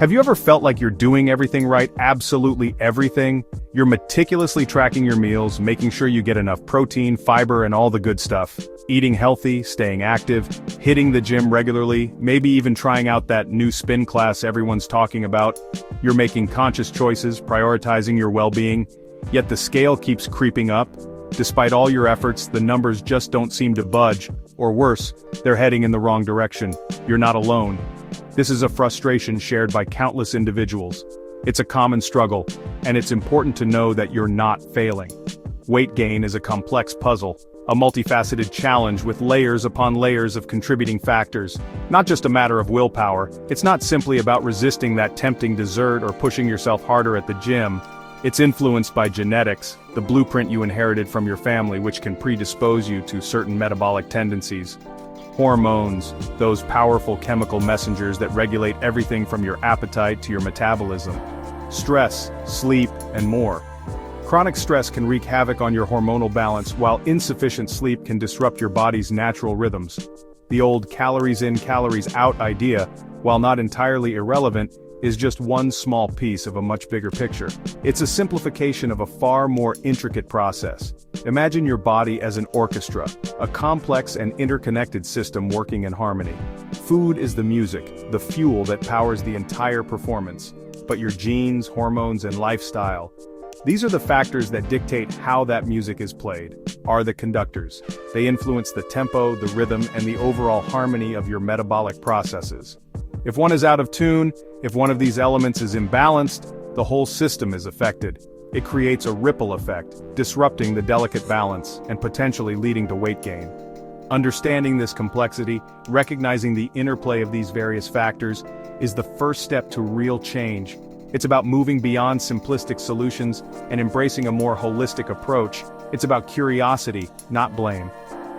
Have you ever felt like you're doing everything right, absolutely everything? You're meticulously tracking your meals, making sure you get enough protein, fiber, and all the good stuff. Eating healthy, staying active, hitting the gym regularly, maybe even trying out that new spin class everyone's talking about. You're making conscious choices, prioritizing your well-being, yet the scale keeps creeping up. Despite all your efforts, the numbers just don't seem to budge, or worse, they're heading in the wrong direction. You're not alone. This is a frustration shared by countless individuals. It's a common struggle, and it's important to know that you're not failing. Weight gain is a complex puzzle, a multifaceted challenge with layers upon layers of contributing factors. Not just a matter of willpower, it's not simply about resisting that tempting dessert or pushing yourself harder at the gym. It's influenced by genetics, the blueprint you inherited from your family, which can predispose you to certain metabolic tendencies. Hormones, those powerful chemical messengers that regulate everything from your appetite to your metabolism. Stress, sleep, and more. Chronic stress can wreak havoc on your hormonal balance, while insufficient sleep can disrupt your body's natural rhythms. The old calories in, calories out idea, while not entirely irrelevant, is just one small piece of a much bigger picture. It's a simplification of a far more intricate process. Imagine your body as an orchestra, a complex and interconnected system working in harmony. Food is the music, the fuel that powers the entire performance. But your genes, hormones, and lifestyle, these are the factors that dictate how that music is played, are the conductors. They influence the tempo, the rhythm, and the overall harmony of your metabolic processes. If one is out of tune, if one of these elements is imbalanced, the whole system is affected. It creates a ripple effect, disrupting the delicate balance and potentially leading to weight gain. Understanding this complexity, recognizing the interplay of these various factors, is the first step to real change. It's about moving beyond simplistic solutions and embracing a more holistic approach. It's about curiosity, not blame.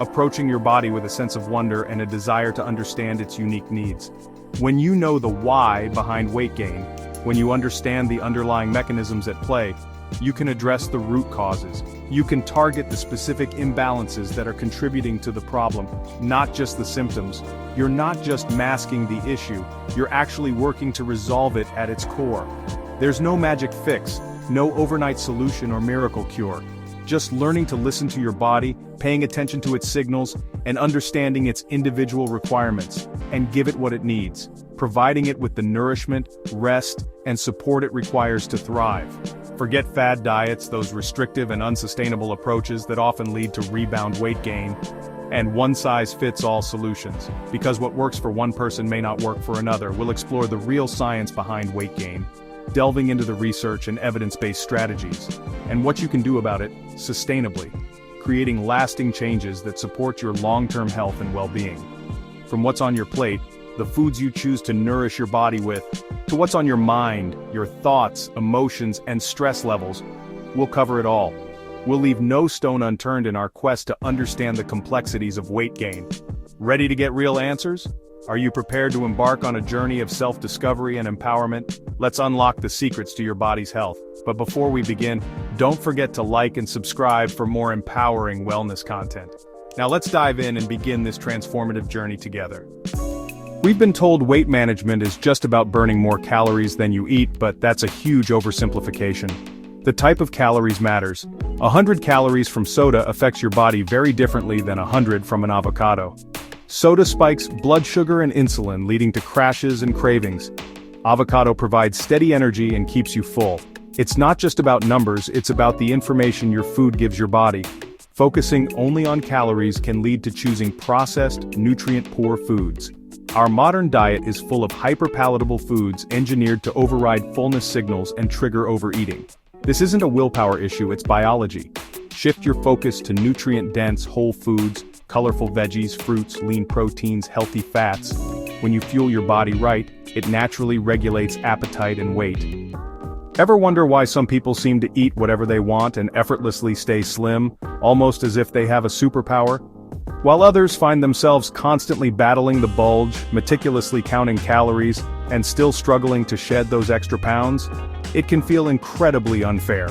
Approaching your body with a sense of wonder and a desire to understand its unique needs. When you know the why behind weight gain, when you understand the underlying mechanisms at play, you can address the root causes. You can target the specific imbalances that are contributing to the problem, not just the symptoms. You're not just masking the issue, you're actually working to resolve it at its core. There's no magic fix, no overnight solution or miracle cure. Just learning to listen to your body, paying attention to its signals, and understanding its individual requirements, and give it what it needs, providing it with the nourishment, rest, and support it requires to thrive. Forget fad diets, those restrictive and unsustainable approaches that often lead to rebound weight gain, and one-size-fits-all solutions. Because what works for one person may not work for another. We'll explore the real science behind weight gain, delving into the research and evidence-based strategies, and what you can do about it sustainably, creating lasting changes that support your long-term health and well-being. From what's on your plate, the foods you choose to nourish your body with, to what's on your mind, your thoughts, emotions, and stress levels, we'll cover it all. We'll leave no stone unturned in our quest to understand the complexities of weight gain. Ready to get real answers? Are you prepared to embark on a journey of self-discovery and empowerment? Let's unlock the secrets to your body's health. But before we begin, don't forget to like and subscribe for more empowering wellness content. Now let's dive in and begin this transformative journey together. We've been told weight management is just about burning more calories than you eat, but that's a huge oversimplification. The type of calories matters. 100 calories from soda affects your body very differently than 100 from an avocado. Soda spikes blood sugar and insulin, leading to crashes and cravings. Avocado provides steady energy and keeps you full. It's not just about numbers, it's about the information your food gives your body. Focusing only on calories can lead to choosing processed, nutrient-poor foods. Our modern diet is full of hyperpalatable foods engineered to override fullness signals and trigger overeating. This isn't a willpower issue, it's biology. Shift your focus to nutrient-dense, whole foods, colorful veggies, fruits, lean proteins, healthy fats. When you fuel your body right, it naturally regulates appetite and weight. Ever wonder why some people seem to eat whatever they want and effortlessly stay slim, almost as if they have a superpower? While others find themselves constantly battling the bulge, meticulously counting calories, and still struggling to shed those extra pounds, it can feel incredibly unfair.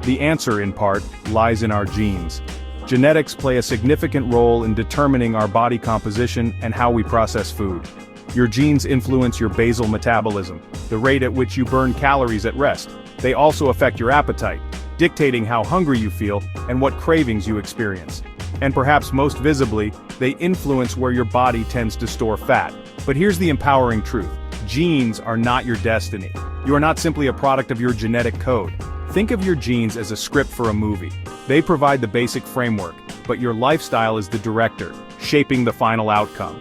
The answer, in part, lies in our genes. Genetics play a significant role in determining our body composition and how we process food. Your genes influence your basal metabolism, the rate at which you burn calories at rest. They also affect your appetite, dictating how hungry you feel and what cravings you experience. And perhaps most visibly, they influence where your body tends to store fat. But here's the empowering truth. Genes are not your destiny. You are not simply a product of your genetic code. Think of your genes as a script for a movie. They provide the basic framework, but your lifestyle is the director, shaping the final outcome.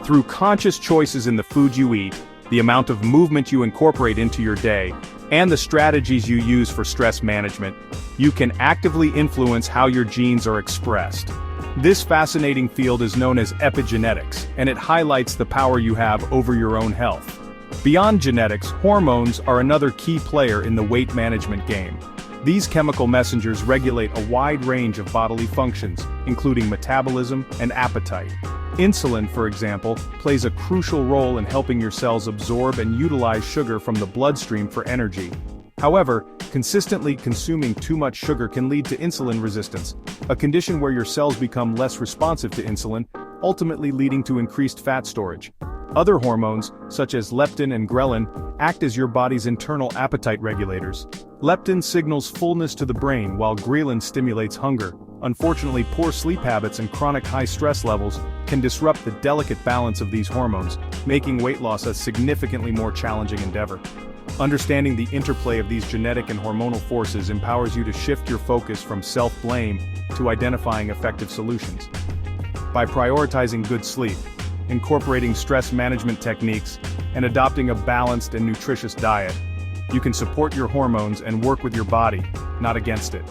Through conscious choices in the food you eat, the amount of movement you incorporate into your day, and the strategies you use for stress management, you can actively influence how your genes are expressed. This fascinating field is known as epigenetics, and it highlights the power you have over your own health. Beyond genetics, hormones are another key player in the weight management game. These chemical messengers regulate a wide range of bodily functions, including metabolism and appetite. Insulin, for example, plays a crucial role in helping your cells absorb and utilize sugar from the bloodstream for energy. However, consistently consuming too much sugar can lead to insulin resistance, a condition where your cells become less responsive to insulin, ultimately leading to increased fat storage. Other hormones, such as leptin and ghrelin, act as your body's internal appetite regulators. Leptin signals fullness to the brain while ghrelin stimulates hunger. Unfortunately, poor sleep habits and chronic high stress levels can disrupt the delicate balance of these hormones, making weight loss a significantly more challenging endeavor. Understanding the interplay of these genetic and hormonal forces empowers you to shift your focus from self-blame to identifying effective solutions. By prioritizing good sleep, incorporating stress management techniques, and adopting a balanced and nutritious diet, you can support your hormones and work with your body, not against it.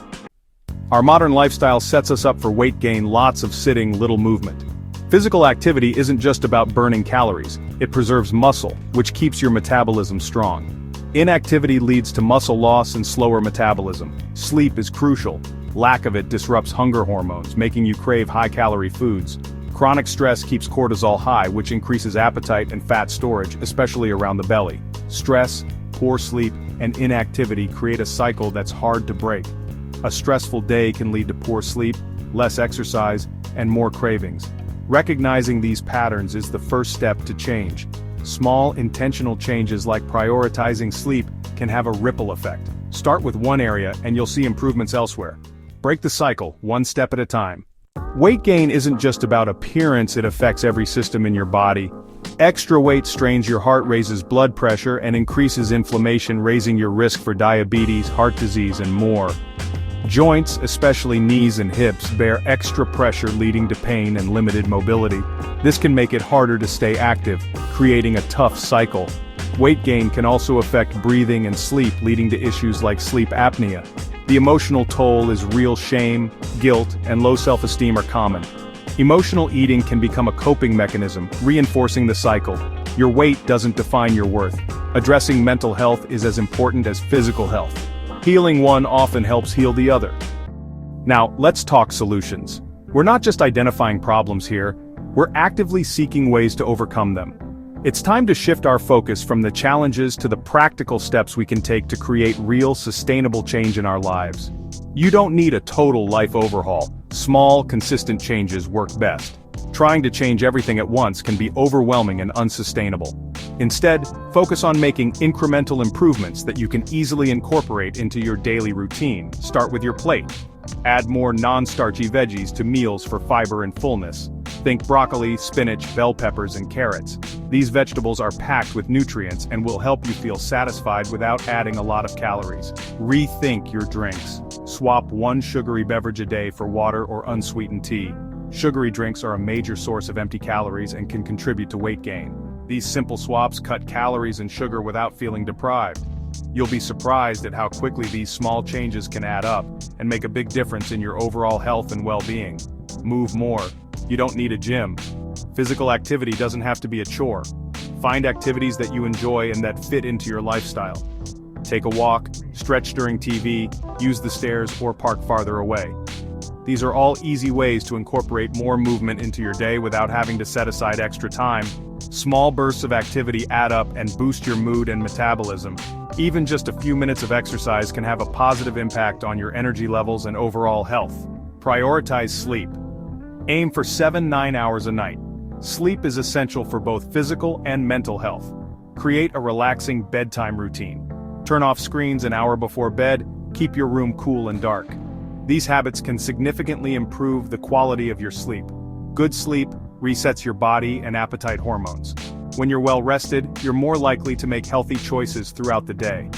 Our modern lifestyle sets us up for weight gain, lots of sitting, little movement. Physical activity isn't just about burning calories, it preserves muscle, which keeps your metabolism strong. Inactivity leads to muscle loss and slower metabolism. Sleep is crucial. Lack of it disrupts hunger hormones, making you crave high-calorie foods. Chronic stress keeps cortisol high, which increases appetite and fat storage, especially around the belly. Stress, poor sleep, and inactivity create a cycle that's hard to break. A stressful day can lead to poor sleep, less exercise, and more cravings. Recognizing these patterns is the first step to change. Small, intentional changes like prioritizing sleep can have a ripple effect. Start with one area and you'll see improvements elsewhere. Break the cycle, one step at a time. Weight gain isn't just about appearance, it affects every system in your body. Extra weight strains your heart, raises blood pressure, and increases inflammation, raising your risk for diabetes, heart disease, and more. Joints, especially knees and hips, bear extra pressure, leading to pain and limited mobility. This can make it harder to stay active, creating a tough cycle. Weight gain can also affect breathing and sleep, leading to issues like sleep apnea. The emotional toll is real. Shame, guilt, and low self-esteem are common. Emotional eating can become a coping mechanism, reinforcing the cycle. Your weight doesn't define your worth. Addressing mental health is as important as physical health. Healing one often helps heal the other. Now, let's talk solutions. We're not just identifying problems here, we're actively seeking ways to overcome them. It's time to shift our focus from the challenges to the practical steps we can take to create real, sustainable change in our lives. You don't need a total life overhaul. Small, consistent changes work best. Trying to change everything at once can be overwhelming and unsustainable. Instead, focus on making incremental improvements that you can easily incorporate into your daily routine. Start with your plate. Add more non-starchy veggies to meals for fiber and fullness. Think broccoli, spinach, bell peppers, and carrots. These vegetables are packed with nutrients and will help you feel satisfied without adding a lot of calories. Rethink your drinks. Swap one sugary beverage a day for water or unsweetened tea. Sugary drinks are a major source of empty calories and can contribute to weight gain. These simple swaps cut calories and sugar without feeling deprived. You'll be surprised at how quickly these small changes can add up and make a big difference in your overall health and well-being. Move more. You don't need a gym. Physical activity doesn't have to be a chore. Find activities that you enjoy and that fit into your lifestyle. Take a walk, stretch during TV, use the stairs, or park farther away. These are all easy ways to incorporate more movement into your day without having to set aside extra time. Small bursts of activity add up and boost your mood and metabolism. Even just a few minutes of exercise can have a positive impact on your energy levels and overall health. Prioritize sleep. Aim for 7-9 hours a night. Sleep is essential for both physical and mental health. Create a relaxing bedtime routine. Turn off screens an hour before bed, keep your room cool and dark. These habits can significantly improve the quality of your sleep. Good sleep resets your body and appetite hormones. When you're well rested, you're more likely to make healthy choices throughout the day.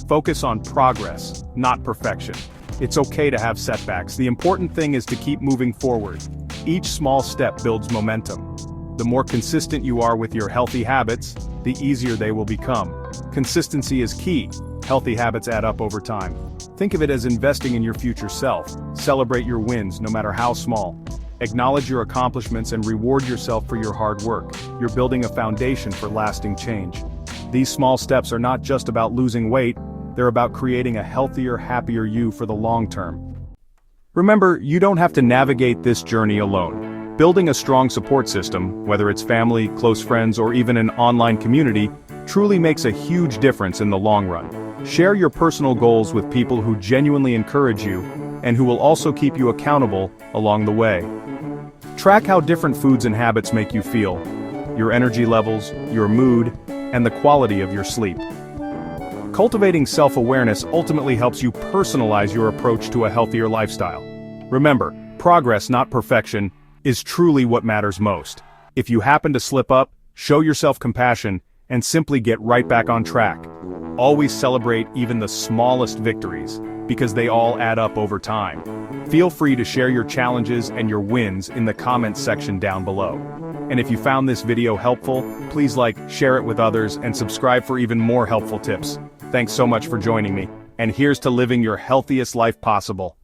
Focus on progress, not perfection. It's okay to have setbacks. The important thing is to keep moving forward. Each small step builds momentum. The more consistent you are with your healthy habits, the easier they will become. Consistency is key. Healthy habits add up over time. Think of it as investing in your future self. Celebrate your wins, no matter how small. Acknowledge your accomplishments and reward yourself for your hard work. You're building a foundation for lasting change. These small steps are not just about losing weight, they're about creating a healthier, happier you for the long term. Remember, you don't have to navigate this journey alone. Building a strong support system, whether it's family, close friends, or even an online community, truly makes a huge difference in the long run. Share your personal goals with people who genuinely encourage you, and who will also keep you accountable along the way. Track how different foods and habits make you feel, your energy levels, your mood, and the quality of your sleep. Cultivating self-awareness ultimately helps you personalize your approach to a healthier lifestyle. Remember, progress, not perfection, is truly what matters most. If you happen to slip up, show yourself compassion, and simply get right back on track. Always celebrate even the smallest victories, because they all add up over time. Feel free to share your challenges and your wins in the comments section down below. And if you found this video helpful, please like, share it with others, and subscribe for even more helpful tips. Thanks so much for joining me, and here's to living your healthiest life possible.